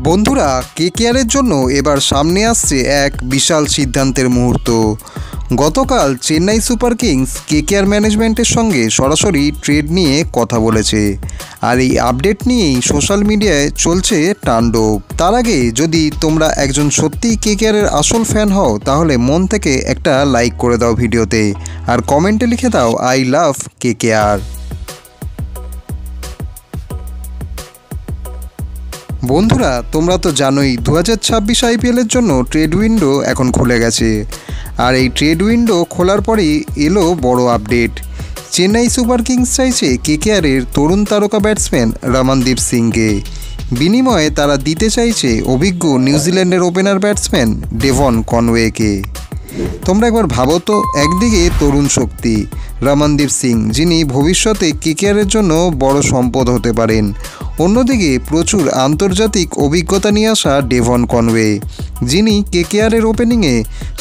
বন্ধুরা, কেকেআরের জন্য এবার সামনে আসছে এক বিশাল সিদ্ধান্তের মুহূর্ত। গতকাল চেন্নাই সুপার কিংস কেকেআর ম্যানেজমেন্টের সঙ্গে সরাসরি ট্রেড নিয়ে কথা বলেছে, আর এই আপডেট নিয়েই সোশ্যাল মিডিয়ায় চলছে তাণ্ডব। তার আগে যদি তোমরা একজন সত্যিই কেকেআরের আসল ফ্যান হও তাহলে মন থেকে একটা লাইক করে দাও ভিডিওতে, আর কমেন্টে লিখে দাও আই লাভ কেকেআর। বন্ধুরা, তোমরা তো জানোই 2026 আইপিএলের জন্য ট্রেড উইন্ডো এখন খুলে গেছে, আর এই ট্রেড উইন্ডো খোলার পরেই এলো বড় আপডেট। চেন্নাই সুপার কিংস চাইছে কেকেআরের তরুণ তারকা ব্যাটসম্যান রমনদীপ সিংকে, বিনিময়ে তারা দিতে চাইছে অভিজ্ঞ নিউজিল্যান্ডের ওপেনার ব্যাটসম্যান ডেভন কনওয়েকে। তোমরা একবার ভাবো তো, একদিকে তরুণ শক্তি রমনদীপ সিং, যিনি ভবিষ্যতে কেকেআরের জন্য বড় সম্পদ হতে পারেন, অন্যদিকে প্রচুর আন্তর্জাতিক অভিজ্ঞতা নিয়ে আসা ডেভন কনওয়ে, যিনি কেকেআরের ওপেনিংয়ে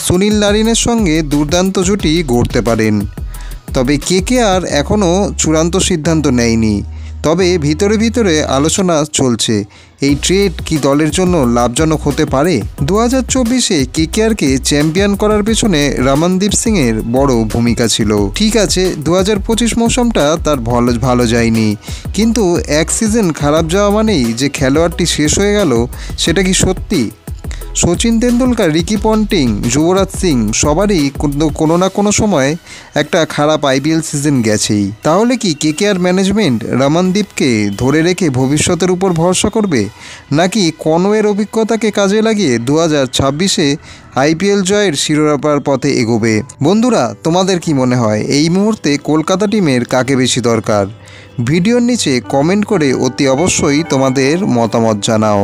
সুনীল নারিনের সঙ্গে দুর্দান্ত জুটি গড়তে পারেন। তবে কেকেআর এখনও চূড়ান্ত সিদ্ধান্ত নেয়নি, তবে ভিতরে ভিতরে আলোচনা চলছে এই ট্রেড কি দলের জন্য লাভজনক হতে পারে। 2024-এ কেকেআরকে চ্যাম্পিয়ন করার পেছনে রমনদীপ সিংয়ের বড় ভূমিকা ছিল। ঠিক আছে, 2025 মৌসুমটা তার ভালো যায়নি, কিন্তু এক সিজন খারাপ যাওয়া মানেই যে খেলোয়াড়টি শেষ হয়ে গেল, সেটা কি সত্যি? সচিন তেন্ডুলকর, রিকি পন্টিং, যুবরাজ সিং সবারই কোনো না কোনো সময় একটা খারাপ আইপিএল সিজন গেছেই। তাহলে কি কেকেআর ম্যানেজমেন্ট রমনদীপকে ধরে রেখে ভবিষ্যতের উপর ভরসা করবে, নাকি কনওয়ের অভিজ্ঞতাকে কাজে লাগিয়ে 2026-এ আইপিএল জয়ের শিরোপার পথে এগোবে? বন্ধুরা, তোমাদের কি মনে হয় এই মুহূর্তে কলকাতা টিমের কাকে বেশি দরকার? ভিডিওর নিচে কমেন্ট করে অতি অবশ্যই তোমাদের মতামত জানাও।